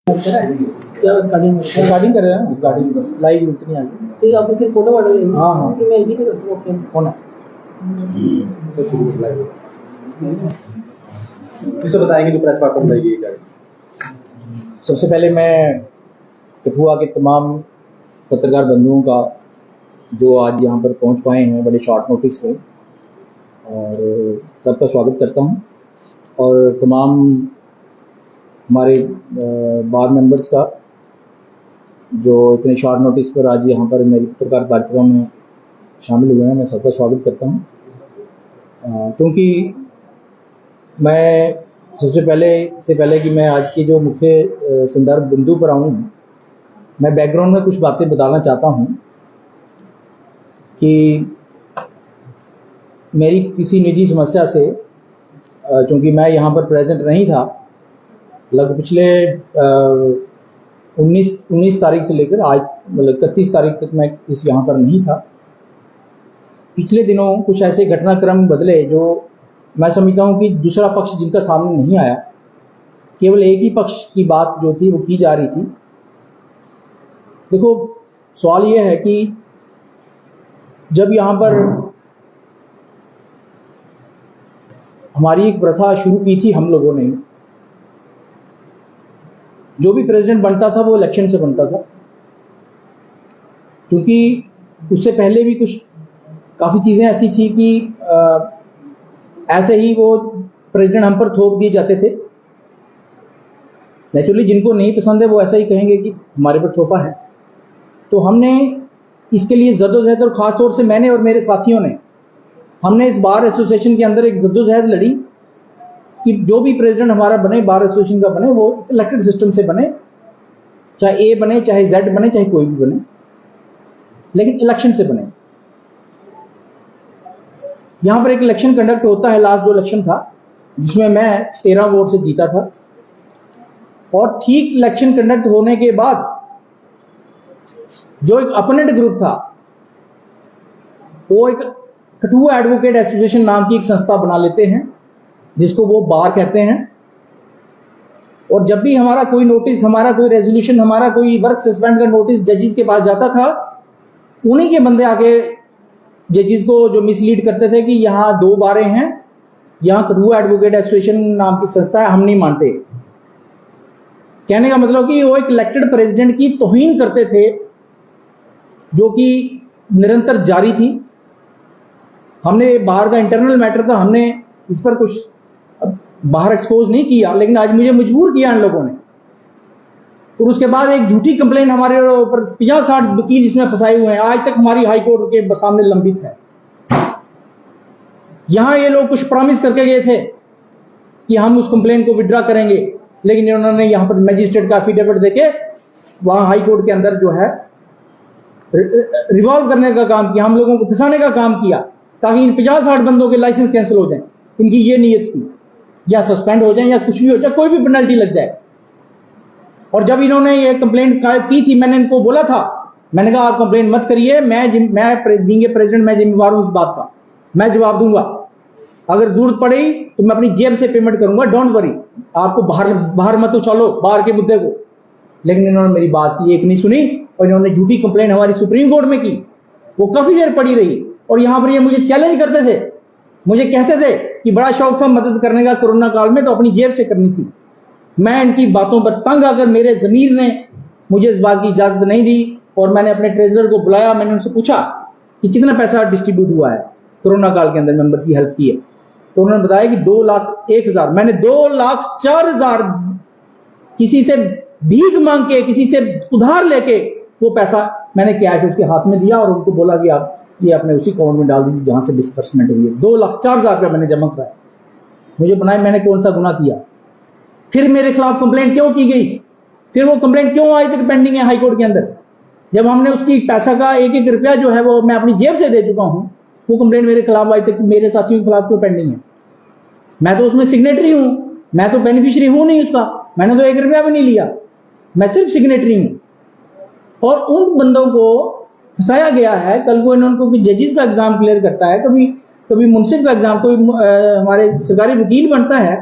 क्या रिकॉर्डिंग कर रहे हैं? रिकॉर्डिंग लाइव उतनी आ गई। फिर आपको सिर्फ फोटो वाला हाँ हाँ मैं एडिट करता हूँ अपने कौन है किसे बताएंगे जो प्रेस वार्ता बताएगी क्या? सबसे पहले मैं कठुआ के तमाम पत्रकार बंधुओं का जो आज यहाँ पर पहुँच पाए हैं बड़े शॉर्ट नोटिस पे, और सबका स्वागत करता हूँ। और तमाम हमारे बार मेंबर्स का जो इतने शॉर्ट नोटिस पर आज यहाँ पर मेरी पत्रकार वार्ता में शामिल हुए हैं, मैं सबका स्वागत करता हूँ। क्योंकि मैं सबसे पहले कि मैं आज की जो मुख्य संदर्भ बिंदु पर आऊँ, मैं बैकग्राउंड में कुछ बातें बताना चाहता हूँ कि मेरी किसी निजी समस्या से, क्योंकि मैं यहाँ पर प्रेजेंट नहीं था, लगभग पिछले 19 तारीख से लेकर आज मतलब 31 तारीख तक मैं इस यहाँ पर नहीं था। पिछले दिनों कुछ ऐसे घटनाक्रम बदले जो मैं समझता हूँ कि दूसरा पक्ष जिनका सामने नहीं आया, केवल एक ही पक्ष की बात जो थी वो की जा रही थी। देखो, सवाल ये है कि जब यहाँ पर हमारी एक प्रथा शुरू की थी हम लोगों ने, जो भी प्रेसिडेंट बनता था वो इलेक्शन से बनता था, क्योंकि उससे पहले भी कुछ काफ़ी चीज़ें ऐसी थी कि ऐसे ही वो प्रेसिडेंट हम पर थोप दिए जाते थे। नेचुरली जिनको नहीं पसंद है वो ऐसा ही कहेंगे कि हमारे पर थोपा है। तो हमने इसके लिए जद्दोजहद, और ख़ासतौर से मैंने और मेरे साथियों ने, हमने इस बार एसोसिएशन के अंदर एक जद्दोजहद लड़ी कि जो भी प्रेसिडेंट हमारा बने, बार एसोसिएशन का बने, वो इलेक्टेड सिस्टम से बने, चाहे ए बने, चाहे जेड बने, चाहे कोई भी बने, लेकिन इलेक्शन से बने। यहां पर एक इलेक्शन कंडक्ट होता है, लास्ट जो इलेक्शन था जिसमें मैं 13 वोट से जीता था, और ठीक इलेक्शन कंडक्ट होने के बाद जो एक अपोनेंट ग्रुप था वो एक कठुआ एडवोकेट एसोसिएशन नाम की एक संस्था बना लेते हैं जिसको वो बार कहते हैं। और जब भी हमारा कोई नोटिस, हमारा कोई रेजोल्यूशन, हमारा कोई वर्क सस्पेंड का नोटिस जजेस के पास जाता था, उन्हीं के बंदे आके जजेस को जो मिसलीड करते थे कि यहाँ 2 बारें हैं, यहाँ कठुआ एडवोकेट एसोसिएशन नाम की संस्था है, हम नहीं मानते। कहने का मतलब कि वो एक इलेक्टेड प्रेसिडेंट की तौहीन करते थे जो कि निरंतर जारी थी। हमने बाहर का इंटरनल मैटर था, हमने इस पर कुछ बाहर एक्सपोज नहीं किया, लेकिन आज मुझे मजबूर किया इन लोगों ने। और उसके बाद एक झूठी कंप्लेंट हमारे ऊपर 50-60 वकील इसमें फंसाए हुए हैं, आज तक हमारी हाई कोर्ट के सामने लंबित है। यहां ये लोग कुछ प्रॉमिस करके गए थे कि हम उस कंप्लेंट को विड्रॉ करेंगे, लेकिन इन्होंने यहां पर मजिस्ट्रेट का एफिडेविट देके वहां हाई कोर्ट के अंदर जो है रिवॉल्व करने का काम किया, हम लोगों को फंसाने का काम किया, ताकि इन 50-60 बंदों के लाइसेंस कैंसिल हो जाए। इनकी ये नीयत थी, या सस्पेंड हो जाए या कुछ भी हो जाए, कोई भी पेनल्टी लग जाए। और जब इन्होंने ये कंप्लेंट की थी, मैंने इनको बोला था, मैंने कहा आप कंप्लेंट मत करिए, मैं बीइंग प्रेसिडेंट मैं जिम्मेवार हूं उस बात का, मैं जवाब दूंगा। अगर जरूरत पड़ी तो मैं अपनी जेब से पेमेंट करूंगा, डोंट वरी, आपको बाहर मत उछालो बाहर के मुद्दे को। लेकिन इन्होंने मेरी बात की एक नहीं सुनी, और इन्होंने झूठी कंप्लेंट हमारी सुप्रीम कोर्ट में की, वो काफी देर पड़ी रही। और यहां पर ये मुझे चैलेंज करते थे, मुझे कहते थे कि बड़ा शौक था मदद करने का कोरोना काल में, तो अपनी जेब से करनी थी। मैं इनकी बातों पर तंग आकर, मेरे जमीर ने मुझे इस बात की इजाजत नहीं दी, और मैंने अपने ट्रेजरर को बुलाया, मैंने उनसे पूछा कि कितना पैसा डिस्ट्रीब्यूट हुआ है कोरोना काल के अंदर, मेंबर्स की हेल्प की है। तो उन्होंने बताया कि 2,01,000। मैंने 2,04,000 किसी से भीख मांग के, किसी से उधार लेके वो पैसा मैंने कैश उसके हाथ में दिया, और उनको बोला कि आप ये अपने उसी अकाउंट में डाल दीजिए जहां से डिस्बर्समेंट हुई है। 2,04,000 रुपया मैंने जमा कराया। मुझे बनाए मैंने कौन सा गुनाह किया? फिर मेरे खिलाफ कंप्लेंट क्यों की गई? फिर वो कंप्लेंट क्यों आज तक पेंडिंग है हाई कोर्ट के अंदर, जब हमने उसकी पैसा का 1-1 रुपया जो है वो मैं अपनी जेब से दे चुका हूं? वो कंप्लेंट मेरे खिलाफ आज तक, मेरे साथियों के खिलाफ क्यों पेंडिंग है? मैं तो उसमें सिग्नेटरी हूं, मैं तो बेनिफिशियरी हूं नहीं उसका, मैंने तो 1 रुपया भी नहीं लिया, मैं सिर्फ सिग्नेटरी हूं। और उन बंदों को फंसाया गया है। कल को इन्होंने जजेस का एग्जाम क्लियर करता है, कभी मुंसिफ का एग्जाम, कोई हमारे सरकारी वकील बनता है,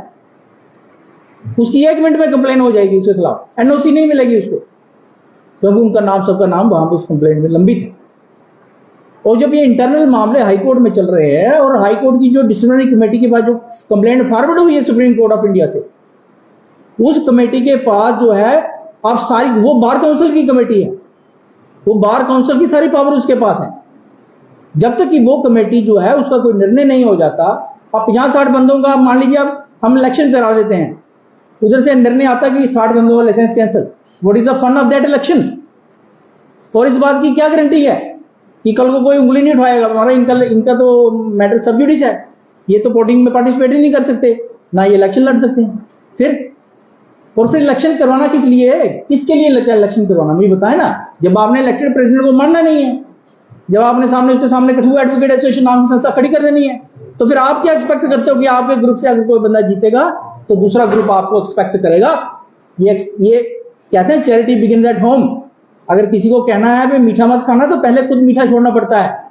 उसकी 1 मिनट में कंप्लेन हो जाएगी उसके खिलाफ, एनओसी नहीं मिलेगी उसको, क्योंकि उनका नाम, सबका नाम वहां पर उस कंप्लेंट में लंबित है। और जब ये इंटरनल मामले हाईकोर्ट में चल रहे हैं और हाईकोर्ट की जो डिसिप्लिनरी कमेटी के पास जो कंप्लेंट फॉरवर्ड हुई है सुप्रीम कोर्ट ऑफ इंडिया से, उस कमेटी के पास जो है अब सारी, वो बार काउंसिल की कमेटी है, वो बार काउंसिल की सारी पावर उसके पास है। जब तक कि वो कमेटी जो है उसका कोई निर्णय नहीं हो जाता, अब 50-60 बंदों का मान लीजिए अब हम इलेक्शन करा देते हैं, उधर से निर्णय आता कि 60 बंदों का license cancel, what is the fun of that election? और इस बात की क्या गारंटी है कि कल को कोई उंगली नहीं उठाएगा, हमारा इनका तो मैटर सब जुडिस है, ये तो वोटिंग में पार्टिसिपेट ही नहीं कर सकते, ना ये इलेक्शन लड़ सकते हैं। फिर इलेक्शन करवाना किस लिए है, किसके लिए लगता है इलेक्शन करवाना, मुझे बताए ना। जब आपने इलेक्टेड प्रेसिडेंट को मानना नहीं है, जब आपने उसके सामने कठुआ एडवोकेट एसोसिएशन नाम की संस्था खड़ी कर देनी है, तो फिर आप क्या एक्सपेक्ट करते हो कि आपके ग्रुप से अगर कोई बंदा जीतेगा तो दूसरा ग्रुप आपको एक्सपेक्ट करेगा? ये कहते हैं चैरिटी बिगिन्स एट होम। अगर किसी को कहना है भाई मीठा मत खाना, तो पहले खुद मीठा छोड़ना पड़ता है।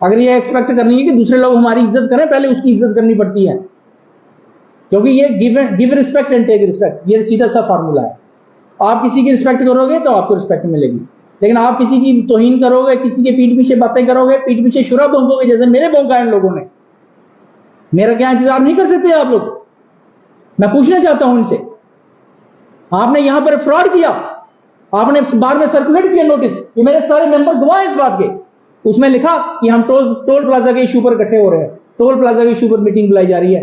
अगर ये एक्सपेक्ट करनी है कि दूसरे लोग हमारी इज्जत करें, पहले उसकी इज्जत करनी पड़ती है, क्योंकि ये give respect and take respect, ये सीधा सा फार्मूला है। आप किसी की रिस्पेक्ट करोगे तो आपको रिस्पेक्ट मिलेगी, लेकिन आप किसी की तौहीन करोगे, किसी के पीठ पीछे बातें करोगे, पीठ पीछे शुरा भोंकोगे, जैसे मेरे भोंका इन लोगों ने, मेरा क्या इंतजार नहीं कर सकते आप लोग? मैं पूछना चाहता हूं इनसे, आपने यहां पर फ्रॉड किया, आपने बार में सर्कुलेट किया नोटिस, ये मेरे सारे मेंबर गवाह हैं इस बात के, उसमें लिखा कि हम टोल प्लाजा के इशू पर इकट्ठे हो रहे हैं, टोल प्लाजा के इशू पर मीटिंग बुलाई जा रही है,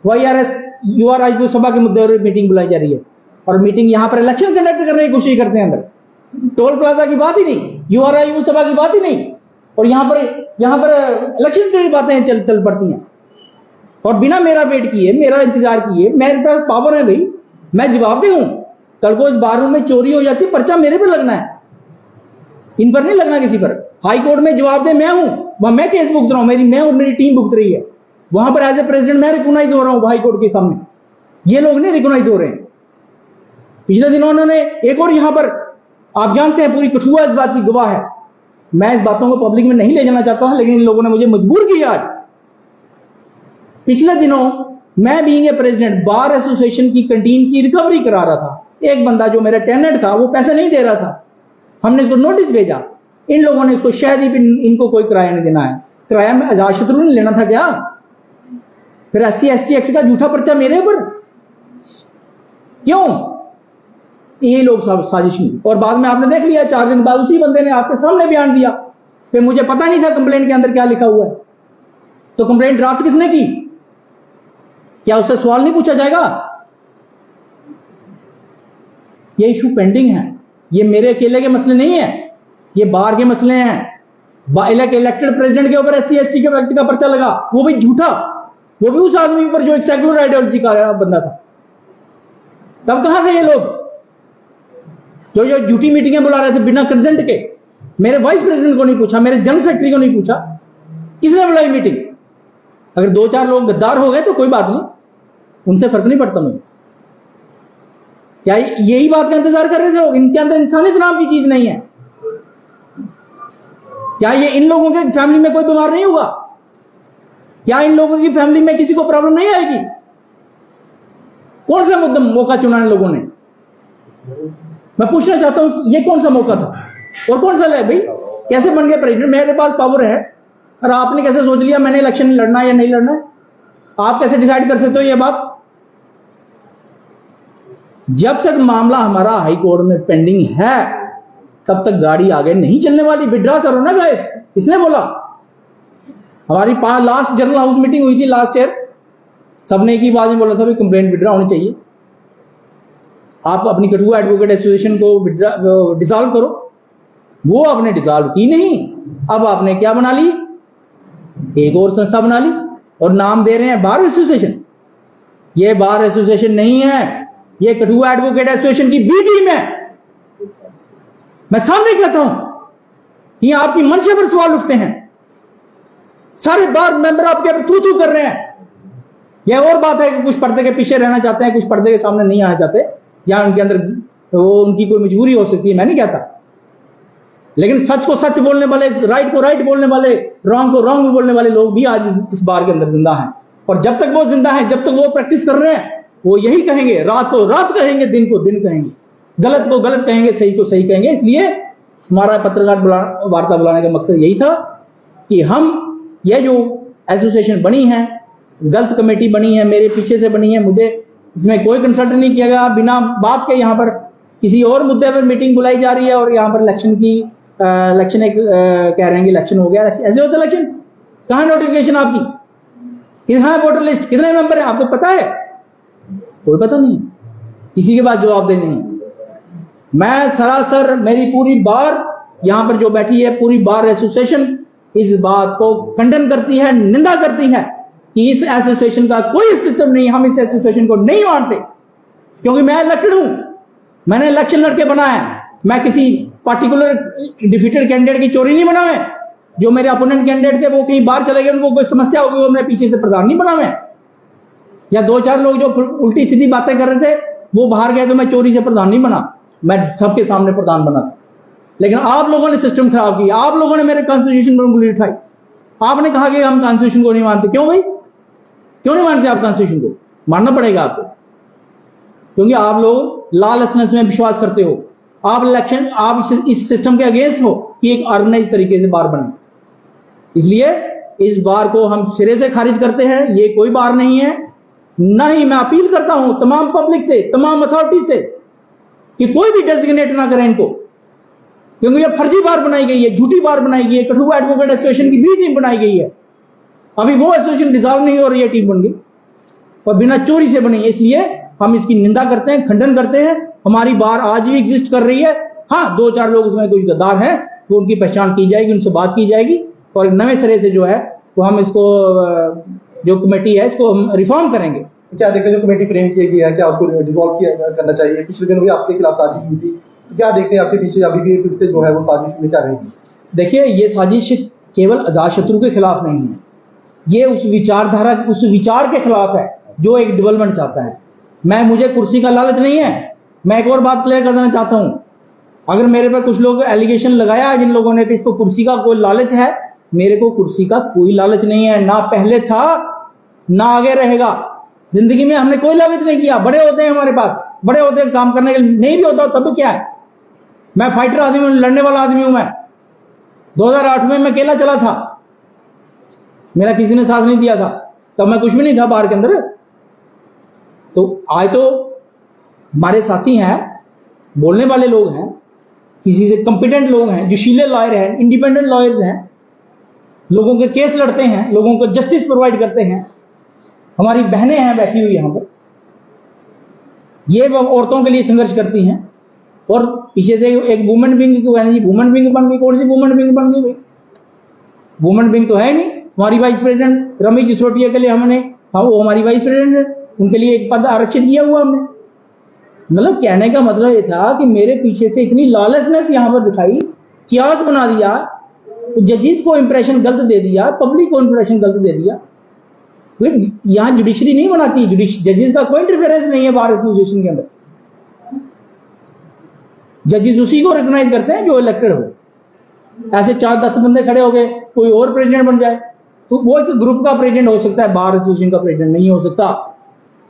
वाईआरएस युवा राजपूत सभा के मुद्दे पर मीटिंग बुलाई जा रही है, और मीटिंग यहां पर इलेक्शन कंडक्ट करने की कोशिश करते हैं अंदर। टोल प्लाजा की बात ही नहीं, युवा राजपूत सभा की बात ही नहीं, और यहां पर इलेक्शन की बातें चल पड़ती हैं, और बिना मेरा वेट किए, मेरा इंतजार किए, मेरे पास पावर है भाई, मैं जवाबदेह हूं। कल को इस बार में चोरी हो जाती, पर्चा मेरे पर लगना है, इन पर नहीं लगना किसी पर। हाई कोर्ट में जवाबदेह मैं हूं, वहां मैं केस भुगत रहा हूं, मैं और मेरी टीम भुगत रही है, वहां पर एज ए प्रेसिडेंट मैं रिकॉग्नाइज हो रहा हूं हाई कोर्ट के सामने, ये लोग नहीं रिकॉग्नाइज हो रहे हैं। पिछले दिनों उन्होंने एक और यहां पर, आप जानते हैं पूरी कठुआ इस बात की गवाह है, मैं इस बातों को पब्लिक में नहीं ले जाना चाहता था, लेकिन इन लोगों ने मुझे मजबूर किया आज। पिछले दिनों मैं being a president bar association की कैंटीन की रिकवरी करा रहा था, एक बंदा जो मेरा टेनेंट था वो पैसे नहीं दे रहा था, हमने इसको नोटिस भेजा, इन लोगों ने इसको शायद ही इनको कोई किराया नहीं देना है, किराया में आजाद शत्रु ने लेना था क्या? फिर SC/ST एक्ट का झूठा पर्चा मेरे ऊपर क्यों? ये लोग सब साजिश में, और बाद में आपने देख लिया 4 दिन बाद उसी बंदे ने आपके सामने बयान दिया, फिर मुझे पता नहीं था कंप्लेंट के अंदर क्या लिखा हुआ है, तो कंप्लेंट ड्राफ्ट किसने की? क्या उससे सवाल नहीं पूछा जाएगा? ये इशू पेंडिंग है, ये मेरे अकेले के मसले नहीं है, ये बाहर के मसले हैं। इलेक्टेड प्रेसिडेंट के ऊपर SC/ST के व्यक्ति का पर्चा लगा, वो भी झूठा, वो भी उस आदमी पर जो एक सेक्युलर आइडियोलॉजी का बंदा था। तब कहां थे ये लोग जो झूठी मीटिंगें बुला रहे थे बिना कंसेंट के? मेरे वाइस प्रेसिडेंट को नहीं पूछा, मेरे जनरल सेक्रेटरी को नहीं पूछा, किसने बुलाई मीटिंग? अगर 2-4 लोग गद्दार हो गए तो कोई बात नहीं, उनसे फर्क नहीं पड़ता मुझे। क्या यही बात का इंतजार कर रहे थे लोग? इनके अंदर इंसानियत नाम की चीज नहीं है क्या? ये इन लोगों के फैमिली में कोई बीमार नहीं हुआ क्या? इन लोगों की फैमिली में किसी को प्रॉब्लम नहीं आएगी? कौन सा मुद्दा मौका चुना इन लोगों ने? मैं पूछना चाहता हूं, ये कौन सा मौका था और कौन सा है भाई? कैसे बन गए प्रेसिडेंट? मेरे पास पावर है, और आपने कैसे सोच लिया मैंने इलेक्शन लड़ना है या नहीं लड़ना है? आप कैसे डिसाइड कर सकते हो ये बात? जब तक मामला हमारा हाई कोर्ट में पेंडिंग है तब तक गाड़ी आगे नहीं चलने वाली। विड्रॉ करो ना गाइस, किसने बोला? हमारी लास्ट जनरल हाउस मीटिंग हुई थी लास्ट ईयर, सबने एक ही बात में बोला था कंप्लेंट विड्रॉ होनी चाहिए। आप अपनी कठुआ एडवोकेट एसोसिएशन को डिसॉल्व करो, वो आपने डिसॉल्व की नहीं। अब आपने क्या बना ली? एक और संस्था बना ली और नाम दे रहे हैं बार एसोसिएशन। ये बार एसोसिएशन नहीं है, ये कठुआ एडवोकेट एसोसिएशन की बी टीम है। मैं सामने कहता हूं, ये आपकी मंशा पर सवाल उठते हैं, सारे बार मेंबर आपके थू थू कर रहे हैं। यह और बात है कि कुछ पर्दे के पीछे रहना चाहते हैं, कुछ पर्दे के सामने नहीं आना चाहते, या उनके अंदर वो उनकी कोई मजबूरी हो सकती है, मैं नहीं कहता। लेकिन सच को सच बोलने वाले, राइट को राइट बोलने वाले, रॉन्ग को रॉन्ग बोलने वाले लोग भी आज इस बार के अंदर जिंदा हैं। और जब तक वो जिंदा हैं, जब तक वो प्रैक्टिस कर रहे हैं, वो यही कहेंगे, रात को रात कहेंगे, दिन को दिन कहेंगे, गलत को गलत कहेंगे, सही को सही कहेंगे। इसलिए हमारा पत्रकार वार्ता बुलाने का मकसद यही था कि हम ये जो एसोसिएशन बनी है, गलत कमेटी बनी है, मेरे पीछे से बनी है, मुझे इसमें कोई कंसल्ट नहीं किया गया, बिना बात के यहाँ पर किसी और मुद्दे पर मीटिंग बुलाई जा रही है और यहाँ पर इलेक्शन एक कह रहे हैं कि इलेक्शन हो गया। ऐसे होता है इलेक्शन? कहाँ नोटिफिकेशन आपकी? कहाँ वोटर लिस्ट? कितने मेंबर है आपको पता है? कोई पता नहीं, किसी के पास जवाब देने नहीं। मैं सरासर, मेरी पूरी बार यहां पर जो बैठी है, पूरी बार एसोसिएशन इस बात को खंडन करती है, निंदा करती है कि इस एसोसिएशन का कोई अस्तित्व नहीं, हम इस एसोसिएशन को नहीं मानते। क्योंकि मैं इलेक्टेड हूं, मैंने इलेक्शन लड़के बना है, मैं किसी पार्टिकुलर डिफीटेड कैंडिडेट की चोरी नहीं बना। मैं जो मेरे अपोनेंट कैंडिडेट थे वो कहीं बाहर चले गए, उनको कोई समस्या होगी, वो मैं पीछे से प्रधान नहीं बना। मैं या 2-4 लोग जो उल्टी सीधी बातें कर रहे थे वो बाहर गए तो मैं चोरी से प्रधान नहीं बना, मैं सबके सामने प्रधान बना था। लेकिन आप लोगों ने सिस्टम खराब किया, आप लोगों ने मेरे कॉन्स्टिट्यूशन पर उंगली उठाई, आपने कहा कि हम कॉन्स्टिट्यूशन को नहीं मानते। क्यों भाई, क्यों नहीं मानते आप कॉन्स्टिट्यूशन को? मानना पड़ेगा आपको, क्योंकि आप लोग लॉलेसनेस में विश्वास करते हो। आप इस सिस्टम के अगेंस्ट हो कि एक ऑर्गेनाइज तरीके से बार बने। इसलिए इस बार को हम सिरे से खारिज करते हैं, ये कोई बार नहीं है। ना ही मैं अपील करता हूं तमाम पब्लिक से, तमाम अथॉरिटी से कि कोई भी डेजिग्नेट ना करें इनको, क्योंकि ये फर्जी बार बनाई गई है, झूठी बार बनाई गई है। कठुआ एडवोकेट एसोसिएशन की भी टीम बनाई गई है, अभी वो एसोसिएशन डिसॉल्व नहीं हो रही है, टीम बन गई और बिना चोरी से बनी है। इसलिए हम इसकी निंदा करते हैं, खंडन करते हैं। हमारी बार आज भी एग्जिस्ट कर रही है। हाँ, 2-4 लोग उसमें कुछ गद्दार हैं, तो उनकी पहचान की जाएगी, उनसे बात की जाएगी और नए सिरे से जो है वो हम इसको, जो कमेटी है, इसको हम रिफॉर्म करेंगे। क्या देखते हैं जो कमेटी फ्रेम किया गया है, क्या उसको डिसॉल्व करना चाहिए? पिछले दिन भी आपके खिलाफ साजिश हुई थी, तो क्या देखते हैं आपके पीछे अभी भी फिर से जो है वो साजिश में क्या रहेगी? देखिए, ये साजिश केवल अजातशत्रु के खिलाफ नहीं है, ये उस विचारधारा, उस विचार के खिलाफ है जो एक डेवलपमेंट चाहता है। मुझे कुर्सी का लालच नहीं है। मैं एक और बात क्लियर करना चाहता हूं, अगर मेरे पर कुछ लोग एलिगेशन लगाया है जिन लोगों ने कि इसको कुर्सी का कोई लालच है, मेरे को कुर्सी का कोई लालच नहीं है, ना पहले था ना आगे रहेगा। जिंदगी में हमने कोई लालच नहीं किया। बड़े होते हैं हमारे पास, बड़े होते हैं काम करने के लिए, नहीं भी होता तब क्या है। मैं फाइटर आदमी हूं, लड़ने वाला आदमी हूं। मैं 2008 में मैं अकेला चला था, मेरा किसी ने साथ नहीं दिया था, तब मैं कुछ भी नहीं था बाहर के अंदर। तो आज तो हमारे साथी हैं, बोलने वाले लोग हैं, किसी से कंपिटेंट लोग हैं, जोशीले लॉयर हैं, इंडिपेंडेंट लॉयर्स हैं, लोगों के केस लड़ते हैं, लोगों को जस्टिस प्रोवाइड करते हैं। हमारी बहनें हैं बैठी हुई यहां पर, ये औरतों के लिए संघर्ष करती हैं। और पीछे से एक वुमेन विंग, वुमेन विंग बन गई। कौन सी वुमेन विंग बन गई भाई? वुमेन विंग तो है नहीं। हमारी वाइस प्रेसिडेंट रमेश सिसोदिया के लिए हमने, हाँ वो हमारी वाइस प्रेसिडेंट है, उनके लिए एक पद आरक्षित किया हुआ हमने। मतलब कहने का मतलब ये था कि मेरे पीछे से इतनी लॉलेसनेस यहां पर दिखाई, कियास बना दिया, जजेस को इंप्रेशन गलत दे दिया, पब्लिक को इंप्रेशन गलत दे दिया। यहां जुडिशरी नहीं बनाती, जजेस का कोई इंटरफेरेंस नहीं है बार एसोसिएशन के अंदर। जजेस उसी को रिकॉग्नाइज करते हैं जो इलेक्टेड हो। ऐसे 4-10 बंदे खड़े हो गए, कोई और प्रेसिडेंट बन जाए तो वो एक ग्रुप का प्रेसिडेंट हो सकता है, बार एसोसिएशन का प्रेसिडेंट नहीं हो सकता।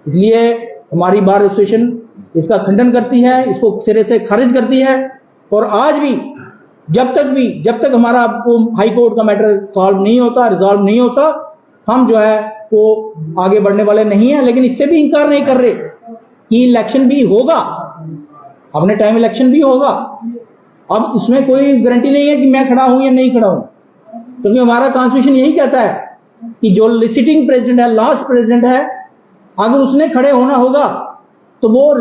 इसलिए हमारी बार एसोसिएशन इसका खंडन करती है, इसको सिरे से खारिज करती है। और आज भी जब तक हमारा हाई कोर्ट का मैटर सॉल्व नहीं होता, रिजॉल्व नहीं होता, हम जो है वो आगे बढ़ने वाले नहीं है। लेकिन इससे भी इंकार नहीं कर रहे कि इलेक्शन भी होगा, अपने टाइम इलेक्शन भी होगा। अब उसमें कोई गारंटी नहीं है कि मैं खड़ा हूं या नहीं खड़ा हूं, क्योंकि हमारा कॉन्स्टिट्यूशन यही कहता है कि जो सिटिंग प्रेसिडेंट है, लास्ट प्रेसिडेंट है, अगर उसने खड़े होना होगा तो वो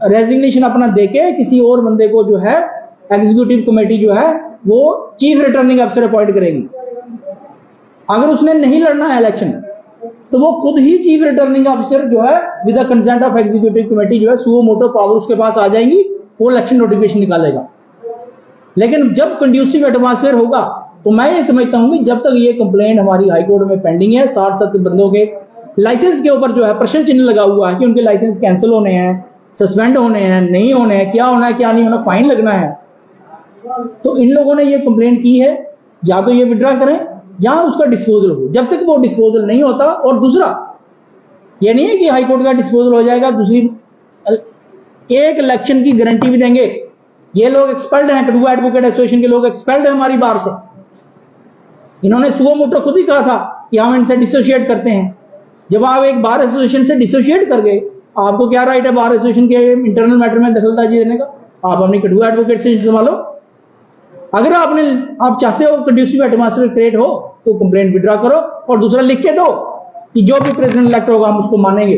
रेजिग्नेशन अपना देके किसी और बंदे को जो है एग्जीक्यूटिव कमेटी जो है वो चीफ रिटर्निंग अफसर अपॉइंट करेगी। अगर उसने नहीं लड़ना है इलेक्शन तो वो खुद ही चीफ रिटर्निंग ऑफिसर जो है with the consent of executive committee जो है सुओ मोटो पावर उसके पास आ जाएंगी, वो इलेक्शन नोटिफिकेशन निकालेगा। लेकिन जब कंड्यूसिव एटमॉस्फेयर होगा तो मैं ये समझता हूं कि जब तक ये कंप्लेंट हमारी हाई कोर्ट में पेंडिंग है, 60-70 बंदों के लाइसेंस के ऊपर जो है प्रश्न चिन्ह लगा हुआ है कि उनके लाइसेंस कैंसिल होने हैं, सस्पेंड होने हैं, नहीं होने हैं, क्या होना है क्या नहीं होना, फाइन लगना है। तो इन लोगों ने ये कंप्लेंट की है, या तो ये विड्रॉ करें या उसका डिस्पोजल हो। जब तक वो डिस्पोजल नहीं होता, और दूसरा ये नहीं है कि हाई कोर्ट का डिस्पोजल हो जाएगा, दूसरी एक इलेक्शन की गारंटी भी देंगे। ये लोग एक्सपर्ट हैं, कठुआ एडवोकेट एसोसिएशन के लोग एक्सपर्ट हैं हमारी बार से। इन्होंने सुओ मोटो खुद ही कहा था कि हम इनसे डिसोशिएट करते हैं। जब आप एक बार एसोसिएशन से डिसोशिएट कर गए, आपको क्या राइट है बार एसोसिएशन के इंटरनल मैटर में दखलंदाजी देने का? आप अपनी कठुआ एडवोकेट से संभालो। अगर आप चाहते हो कंड्यूसिव एटमॉस्फेयर क्रिएट हो तो कंप्लेंट विड्रॉ करो और दूसरा लिख के दो कि जो भी प्रेसिडेंट इलेक्ट होगा हम उसको मानेंगे।